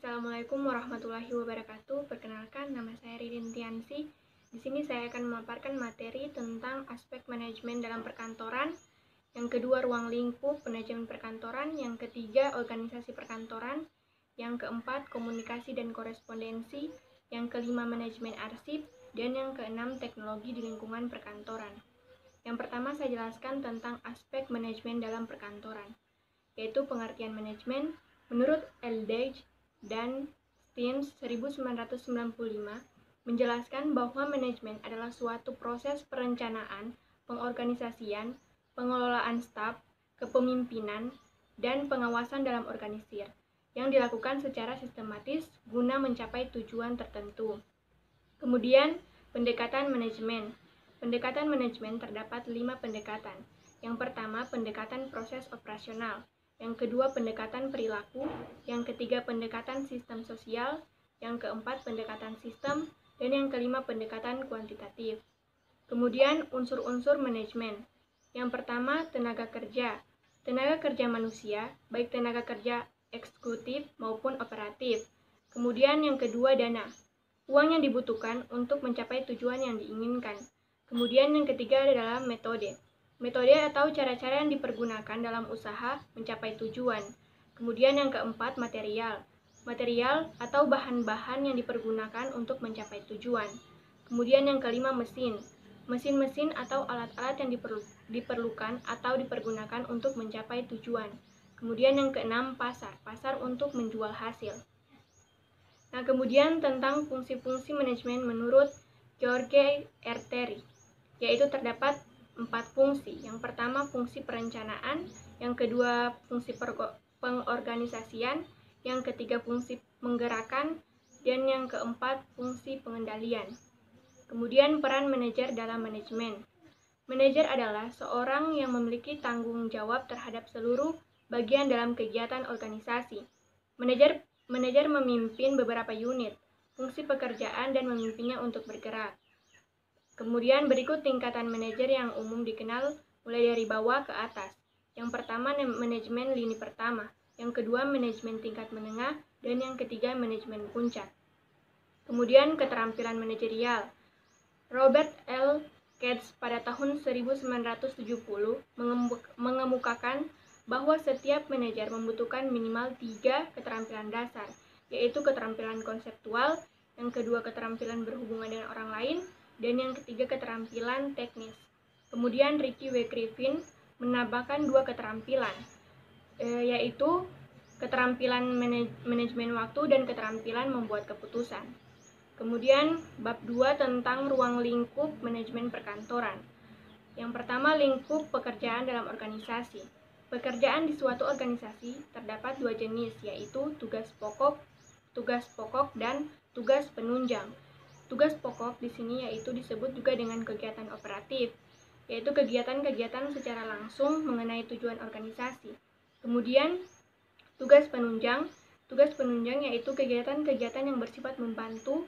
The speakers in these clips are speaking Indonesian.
Assalamualaikum warahmatullahi wabarakatuh. Perkenalkan, nama saya Ririn Tiansi. Di sini saya akan memaparkan materi tentang aspek manajemen dalam perkantoran. Yang kedua, ruang lingkup manajemen perkantoran. Yang ketiga, organisasi perkantoran. Yang keempat, komunikasi dan korespondensi. Yang kelima, manajemen arsip. Dan yang keenam, teknologi di lingkungan perkantoran. Yang pertama, saya jelaskan tentang aspek manajemen dalam perkantoran, yaitu pengertian manajemen. Menurut Eldridge dan Stearns 1995 menjelaskan bahwa manajemen adalah suatu proses perencanaan, pengorganisasian, pengelolaan staf, kepemimpinan, dan pengawasan dalam organisasi yang dilakukan secara sistematis guna mencapai tujuan tertentu. Kemudian, pendekatan manajemen. Pendekatan manajemen terdapat 5 pendekatan. Yang pertama, pendekatan proses operasional. Yang kedua, pendekatan perilaku. Yang ketiga, pendekatan sistem sosial. Yang keempat, pendekatan sistem. Dan yang kelima, pendekatan kuantitatif. Kemudian, unsur-unsur manajemen. Yang pertama, tenaga kerja. Tenaga kerja manusia, baik tenaga kerja eksekutif maupun operatif. Kemudian yang kedua, dana. Uang yang dibutuhkan untuk mencapai tujuan yang diinginkan. Kemudian yang ketiga adalah metode. Metode atau cara-cara yang dipergunakan dalam usaha mencapai tujuan. Kemudian yang keempat, material. Material atau bahan-bahan yang dipergunakan untuk mencapai tujuan. Kemudian yang kelima, mesin. Mesin-mesin atau alat-alat yang diperlukan atau dipergunakan untuk mencapai tujuan. Kemudian yang keenam, pasar. Pasar untuk menjual hasil. Nah, kemudian tentang fungsi-fungsi manajemen menurut George R. Terry, yaitu terdapat 4 fungsi. Yang pertama, fungsi perencanaan. Yang kedua, fungsi pengorganisasian. Yang ketiga, fungsi menggerakkan. Dan yang keempat, fungsi pengendalian. Kemudian peran manajer dalam manajemen. Manajer adalah seorang yang memiliki tanggung jawab terhadap seluruh bagian dalam kegiatan organisasi. Manajer memimpin beberapa unit, fungsi pekerjaan dan memimpinnya untuk bergerak. Kemudian berikut tingkatan manajer yang umum dikenal mulai dari bawah ke atas. Yang pertama, manajemen lini pertama. Yang kedua, manajemen tingkat menengah. Dan yang ketiga, manajemen puncak. Kemudian keterampilan manajerial. Robert L. Katz pada tahun 1970 mengemukakan bahwa setiap manajer membutuhkan minimal 3 keterampilan dasar, yaitu keterampilan konseptual, yang kedua keterampilan berhubungan dengan orang lain, dan yang ketiga keterampilan teknis. Kemudian Ricky W. Griffin menambahkan 2 keterampilan, yaitu keterampilan manajemen waktu dan keterampilan membuat keputusan. Kemudian bab 2 tentang ruang lingkup manajemen perkantoran. Yang pertama, lingkup pekerjaan dalam organisasi. Pekerjaan di suatu organisasi terdapat 2 jenis, yaitu tugas pokok dan tugas penunjang. Tugas pokok di sini yaitu disebut juga dengan kegiatan operatif, yaitu kegiatan-kegiatan secara langsung mengenai tujuan organisasi. Kemudian tugas penunjang yaitu kegiatan-kegiatan yang bersifat membantu,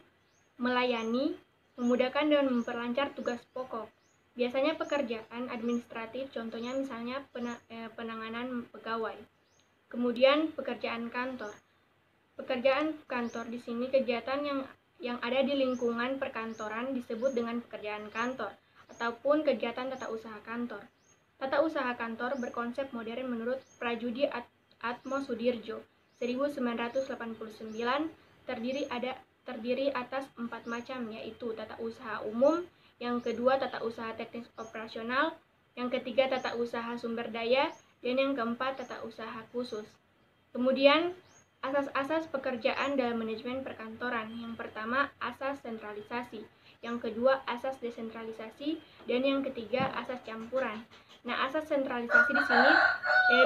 melayani, memudahkan dan memperlancar tugas pokok. Biasanya pekerjaan administratif, contohnya misalnya penanganan pegawai. Kemudian pekerjaan kantor. Pekerjaan kantor di sini kegiatan yang ada di lingkungan perkantoran disebut dengan pekerjaan kantor ataupun kegiatan tata usaha kantor. Tata usaha kantor berkonsep modern menurut Prajudi Atmo Sudirjo 1989 terdiri atas 4 macam, yaitu tata usaha umum, yang kedua tata usaha teknis operasional, yang ketiga tata usaha sumber daya, dan yang keempat tata usaha khusus. Kemudian asas-asas pekerjaan dalam manajemen perkantoran. Yang pertama, asas sentralisasi. Yang kedua, asas desentralisasi, dan yang ketiga, asas campuran. Nah, asas sentralisasi di sini,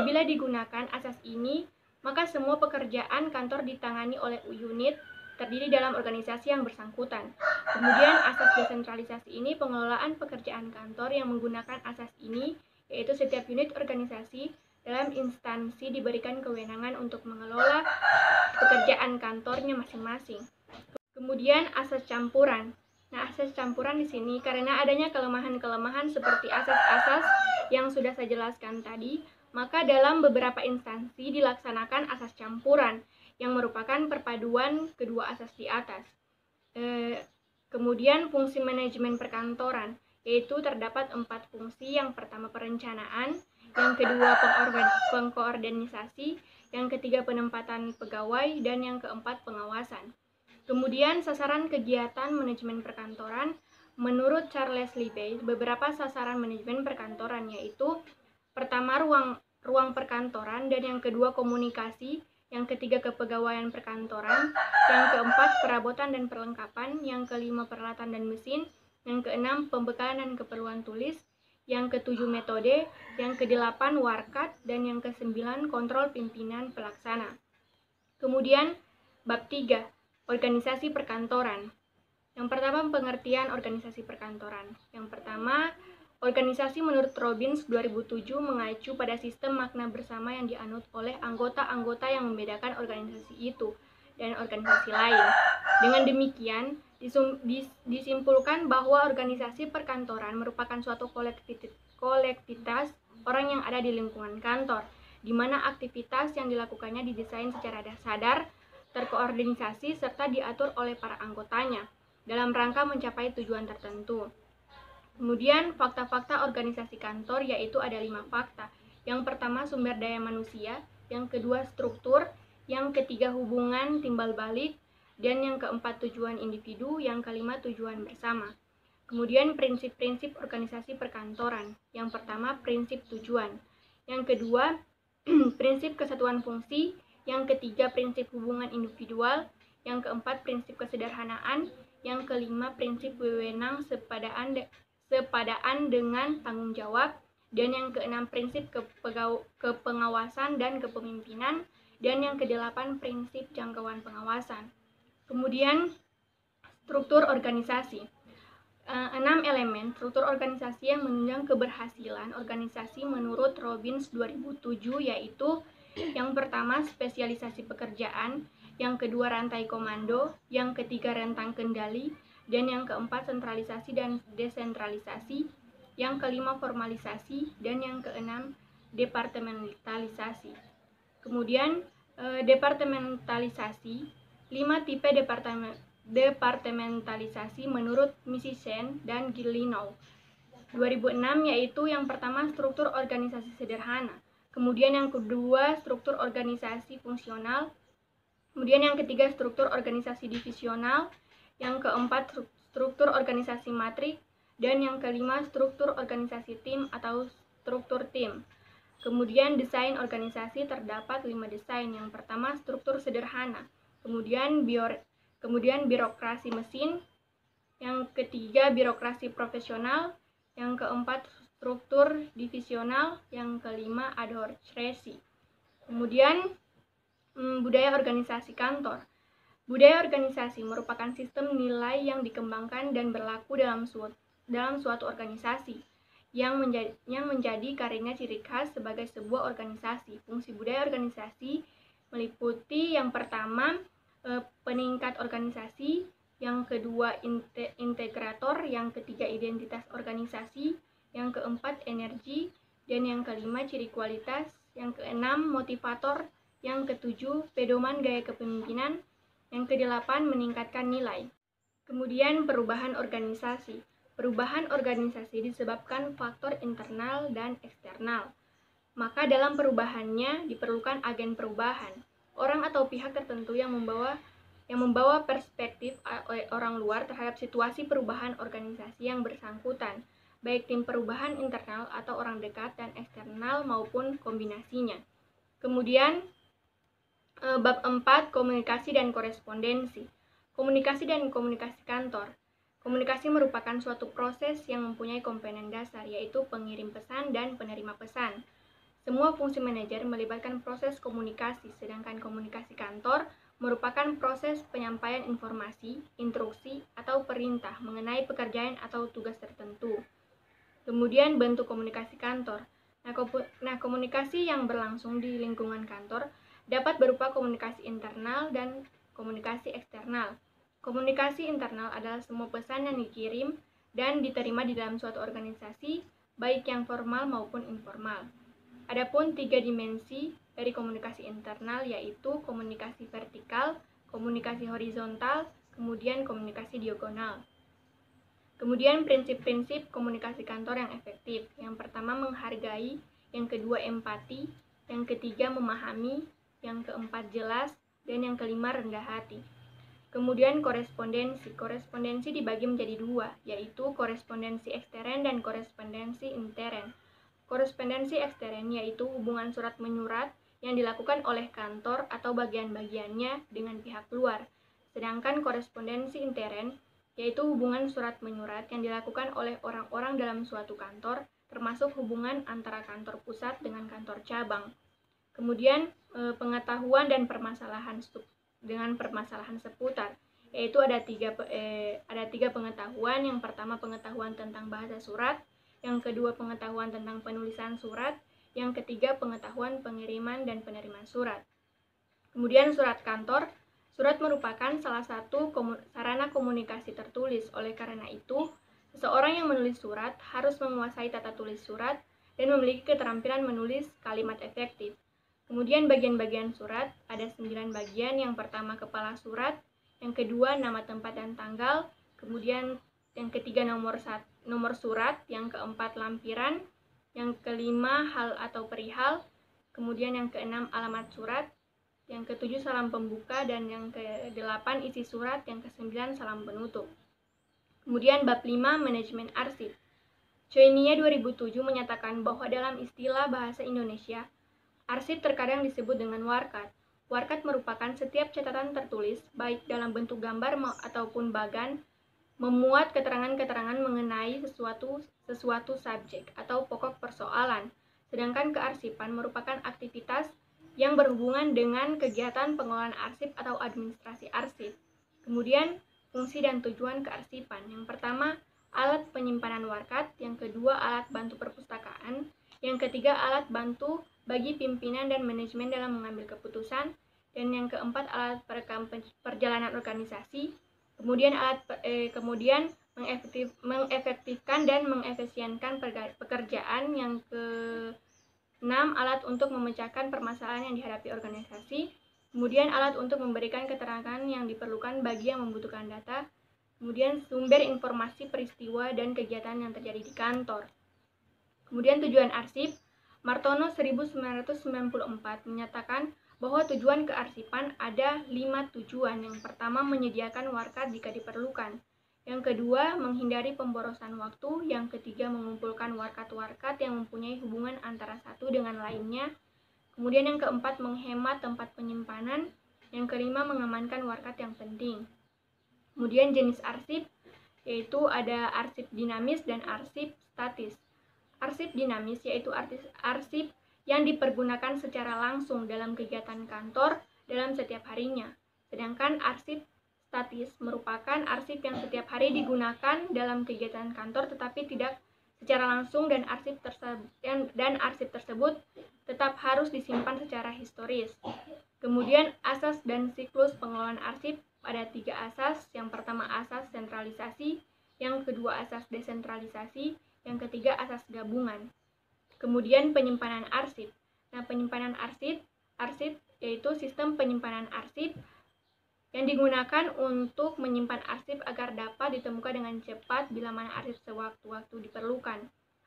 bila digunakan asas ini, maka semua pekerjaan kantor ditangani oleh unit terdiri dalam organisasi yang bersangkutan. Kemudian asas desentralisasi ini pengelolaan pekerjaan kantor yang menggunakan asas ini, yaitu setiap unit organisasi dalam instansi diberikan kewenangan untuk mengelola pekerjaan kantornya masing-masing. Kemudian asas campuran. Nah, asas campuran di sini karena adanya kelemahan-kelemahan seperti asas-asas yang sudah saya jelaskan tadi, maka dalam beberapa instansi dilaksanakan asas campuran, yang merupakan perpaduan kedua asas di atas. Kemudian fungsi manajemen perkantoran, yaitu terdapat 4 fungsi. Yang pertama perencanaan, yang kedua pengkoordinasi, yang ketiga penempatan pegawai, dan yang keempat pengawasan. Kemudian sasaran kegiatan manajemen perkantoran. Menurut Charles Libby, beberapa sasaran manajemen perkantoran yaitu pertama ruang perkantoran, dan yang kedua komunikasi, yang ketiga kepegawaian perkantoran, yang keempat perabotan dan perlengkapan, yang kelima peralatan dan mesin, yang keenam pembekalan dan keperluan tulis, yang ketujuh metode, yang kedelapan warkat, dan yang kesembilan kontrol pimpinan pelaksana. Kemudian bab 3, organisasi perkantoran. Yang pertama, pengertian organisasi perkantoran. Yang pertama, organisasi menurut Robbins 2007 mengacu pada sistem makna bersama yang dianut oleh anggota-anggota yang membedakan organisasi itu dan organisasi lain. Dengan demikian, disimpulkan bahwa organisasi perkantoran merupakan suatu kolektivitas orang yang ada di lingkungan kantor, di mana aktivitas yang dilakukannya didesain secara sadar, terkoordinasi, serta diatur oleh para anggotanya dalam rangka mencapai tujuan tertentu. Kemudian fakta-fakta organisasi kantor yaitu ada 5 fakta. Yang pertama sumber daya manusia, yang kedua struktur, yang ketiga hubungan timbal balik, dan yang keempat tujuan individu, yang kelima tujuan bersama. Kemudian prinsip-prinsip organisasi perkantoran. Yang pertama prinsip tujuan, yang kedua prinsip kesatuan fungsi, yang ketiga prinsip hubungan individual, yang keempat prinsip kesederhanaan, yang kelima prinsip wewenang sepadaan dengan tanggung jawab, dan yang keenam prinsip kepengawasan dan kepemimpinan, dan yang kedelapan prinsip jangkauan pengawasan. Kemudian struktur organisasi. 6 elemen struktur organisasi yang menunjang keberhasilan organisasi menurut Robbins 2007 yaitu yang pertama spesialisasi pekerjaan, yang kedua rantai komando, yang ketiga rentang kendali, dan yang keempat sentralisasi dan desentralisasi, yang kelima formalisasi, dan yang keenam departementalisasi. Kemudian departementalisasi, 5 tipe departementalisasi menurut Misichen dan Gillinau 2006 yaitu yang pertama struktur organisasi sederhana, kemudian yang kedua struktur organisasi fungsional, kemudian yang ketiga struktur organisasi divisional, yang keempat struktur organisasi matrik, dan yang kelima struktur organisasi tim atau struktur tim. Kemudian desain organisasi terdapat 5 desain. Yang pertama struktur sederhana, kemudian birokrasi mesin, yang ketiga birokrasi profesional, yang keempat struktur divisional, yang kelima adhoresi. Kemudian budaya organisasi kantor. Budaya organisasi merupakan sistem nilai yang dikembangkan dan berlaku dalam suatu organisasi yang menjadi karenanya ciri khas sebagai sebuah organisasi. Fungsi budaya organisasi meliputi yang pertama peningkat organisasi, yang kedua integrator, yang ketiga identitas organisasi, yang keempat energi, dan yang kelima ciri kualitas, yang keenam motivator, yang ketujuh pedoman gaya kepemimpinan, yang kedelapan meningkatkan nilai. Kemudian perubahan organisasi. Perubahan organisasi disebabkan faktor internal dan eksternal. Maka dalam perubahannya diperlukan agen perubahan, orang atau pihak tertentu yang membawa perspektif orang luar terhadap situasi perubahan organisasi yang bersangkutan, baik tim perubahan internal atau orang dekat dan eksternal maupun kombinasinya. Kemudian bab 4 komunikasi dan korespondensi. Komunikasi dan komunikasi kantor. Komunikasi merupakan suatu proses yang mempunyai komponen dasar, yaitu pengirim pesan dan penerima pesan. Semua fungsi manajer melibatkan proses komunikasi, sedangkan komunikasi kantor merupakan proses penyampaian informasi, instruksi, atau perintah mengenai pekerjaan atau tugas tertentu. Kemudian bentuk komunikasi kantor. Nah, komunikasi yang berlangsung di lingkungan kantor dapat berupa komunikasi internal dan komunikasi eksternal. Komunikasi internal adalah semua pesan yang dikirim dan diterima di dalam suatu organisasi, baik yang formal maupun informal. Adapun 3 dimensi dari komunikasi internal, yaitu komunikasi vertikal, komunikasi horizontal, kemudian komunikasi diagonal. Kemudian prinsip-prinsip komunikasi kantor yang efektif. Yang pertama menghargai, yang kedua empati, yang ketiga memahami, yang keempat jelas, dan yang kelima rendah hati. Kemudian korespondensi. Korespondensi dibagi menjadi dua, yaitu korespondensi ekstern dan korespondensi intern. Korespondensi ekstern yaitu hubungan surat menyurat yang dilakukan oleh kantor atau bagian-bagiannya dengan pihak luar. Sedangkan korespondensi intern yaitu hubungan surat menyurat yang dilakukan oleh orang-orang dalam suatu kantor, termasuk hubungan antara kantor pusat dengan kantor cabang. Kemudian pengetahuan dan permasalahan seputar, yaitu ada tiga pengetahuan. Yang pertama pengetahuan tentang bahasa surat, yang kedua pengetahuan tentang penulisan surat, yang ketiga pengetahuan pengiriman dan penerimaan surat. Kemudian surat kantor. Surat merupakan salah satu sarana komunikasi tertulis. Oleh karena itu, seseorang yang menulis surat harus menguasai tata tulis surat dan memiliki keterampilan menulis kalimat efektif. Kemudian bagian-bagian surat, ada 9 bagian. Yang pertama kepala surat, yang kedua nama tempat dan tanggal, kemudian yang ketiga nomor surat, yang keempat lampiran, yang kelima hal atau perihal, kemudian yang keenam alamat surat, yang ketujuh salam pembuka, dan yang kedelapan isi surat, yang kesembilan salam penutup. Kemudian bab 5 manajemen arsip. Choinia 2007 menyatakan bahwa dalam istilah bahasa Indonesia, arsip terkadang disebut dengan warkat. Warkat merupakan setiap catatan tertulis, baik dalam bentuk gambar ataupun bagan, memuat keterangan-keterangan mengenai sesuatu subjek atau pokok persoalan. Sedangkan kearsipan merupakan aktivitas yang berhubungan dengan kegiatan pengelolaan arsip atau administrasi arsip. Kemudian, fungsi dan tujuan kearsipan. Yang pertama, alat penyimpanan warkat. Yang kedua, alat bantu perpustakaan. Yang ketiga, alat bantu bagi pimpinan dan manajemen dalam mengambil keputusan. Dan yang keempat, alat perekam perjalanan organisasi. Kemudian mengefektifkan dan mengefisienkan pekerjaan. Yang ke-6, alat untuk memecahkan permasalahan yang dihadapi organisasi. Kemudian alat untuk memberikan keterangan yang diperlukan bagi yang membutuhkan data. Kemudian sumber informasi peristiwa dan kegiatan yang terjadi di kantor. Kemudian tujuan arsip. Martono 1994 menyatakan bahwa tujuan kearsipan ada 5 tujuan. Yang pertama, menyediakan warkat jika diperlukan. Yang kedua, menghindari pemborosan waktu. Yang ketiga, mengumpulkan warkat-warkat yang mempunyai hubungan antara satu dengan lainnya. Kemudian yang keempat, menghemat tempat penyimpanan. Yang kelima, mengamankan warkat yang penting. Kemudian jenis arsip, yaitu ada arsip dinamis dan arsip statis. Arsip dinamis yaitu arsip yang dipergunakan secara langsung dalam kegiatan kantor dalam setiap harinya. Sedangkan arsip statis merupakan arsip yang setiap hari digunakan dalam kegiatan kantor tetapi tidak secara langsung, dan arsip tersebut tetap harus disimpan secara historis. Kemudian asas dan siklus pengelolaan arsip, ada 3 asas. Yang pertama asas sentralisasi, yang kedua asas desentralisasi, yang ketiga asas gabungan. Kemudian penyimpanan arsip. Nah, penyimpanan arsip yaitu sistem penyimpanan arsip yang digunakan untuk menyimpan arsip agar dapat ditemukan dengan cepat bila mana arsip sewaktu-waktu diperlukan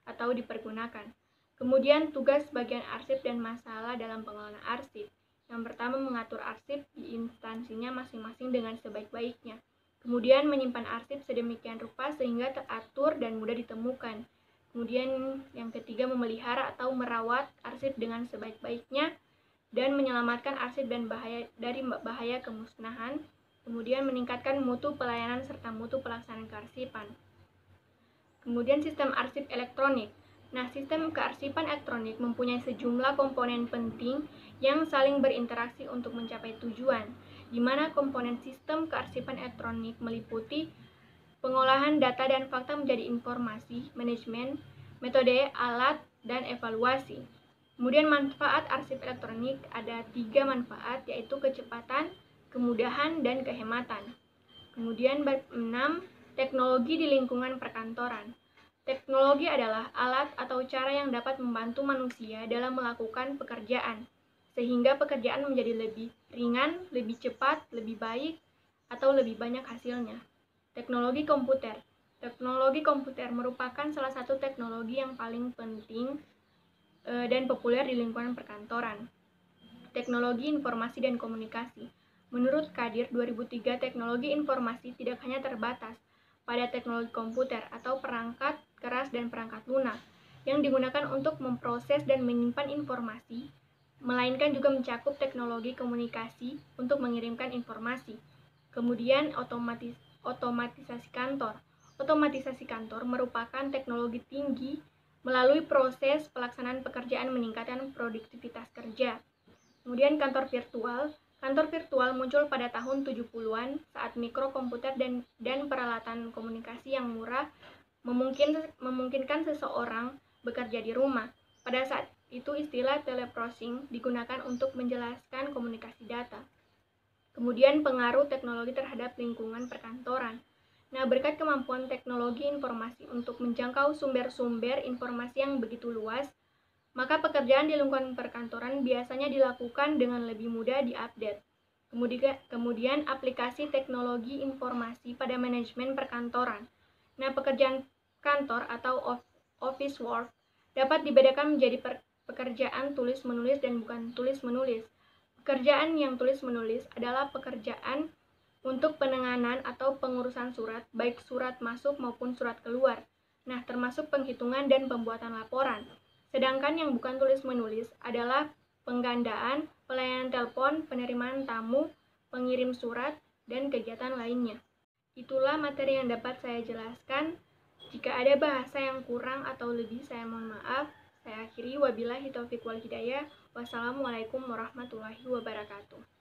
atau dipergunakan. Kemudian tugas bagian arsip dan masalah dalam pengelolaan arsip. Yang pertama, mengatur arsip di instansinya masing-masing dengan sebaik-baiknya. Kemudian menyimpan arsip sedemikian rupa sehingga teratur dan mudah ditemukan. Kemudian yang ketiga, memelihara atau merawat arsip dengan sebaik-baiknya dan menyelamatkan arsip dari bahaya kemusnahan. Kemudian meningkatkan mutu pelayanan serta mutu pelaksanaan kearsipan. Kemudian sistem arsip elektronik. Nah, sistem kearsipan elektronik mempunyai sejumlah komponen penting yang saling berinteraksi untuk mencapai tujuan, di mana komponen sistem kearsipan elektronik meliputi pengolahan data dan fakta menjadi informasi, manajemen, metode, alat, dan evaluasi. Kemudian manfaat arsip elektronik, ada 3 manfaat, yaitu kecepatan, kemudahan, dan kehematan. Kemudian bab 6, teknologi di lingkungan perkantoran. Teknologi adalah alat atau cara yang dapat membantu manusia dalam melakukan pekerjaan, sehingga pekerjaan menjadi lebih ringan, lebih cepat, lebih baik, atau lebih banyak hasilnya. Teknologi komputer. Teknologi komputer merupakan salah satu teknologi yang paling penting dan populer di lingkungan perkantoran. Teknologi informasi dan komunikasi. Menurut Kadir 2003, teknologi informasi tidak hanya terbatas pada teknologi komputer atau perangkat keras dan perangkat lunak yang digunakan untuk memproses dan menyimpan informasi, melainkan juga mencakup teknologi komunikasi untuk mengirimkan informasi. Kemudian otomatisasi kantor. Otomatisasi kantor merupakan teknologi tinggi melalui proses pelaksanaan pekerjaan meningkatkan produktivitas kerja. Kemudian kantor virtual. Kantor virtual muncul pada tahun 70-an saat mikrokomputer dan peralatan komunikasi yang murah memungkinkan seseorang bekerja di rumah. Pada saat itu istilah teleprocessing digunakan untuk menjelaskan komunikasi data. Kemudian pengaruh teknologi terhadap lingkungan perkantoran. Nah, berkat kemampuan teknologi informasi untuk menjangkau sumber-sumber informasi yang begitu luas, maka pekerjaan di lingkungan perkantoran biasanya dilakukan dengan lebih mudah diupdate. Kemudian aplikasi teknologi informasi pada manajemen perkantoran. Nah, pekerjaan kantor atau office work dapat dibedakan menjadi pekerjaan tulis-menulis dan bukan tulis-menulis. Pekerjaan yang tulis-menulis adalah pekerjaan untuk penanganan atau pengurusan surat, baik surat masuk maupun surat keluar. Nah, termasuk penghitungan dan pembuatan laporan. Sedangkan yang bukan tulis-menulis adalah penggandaan, pelayanan telepon, penerimaan tamu, pengirim surat, dan kegiatan lainnya. Itulah materi yang dapat saya jelaskan. Jika ada bahasa yang kurang atau lebih, saya mohon maaf. Saya akhiri, wabillahi taufiq wal hidayah. Wassalamualaikum warahmatullahi wabarakatuh.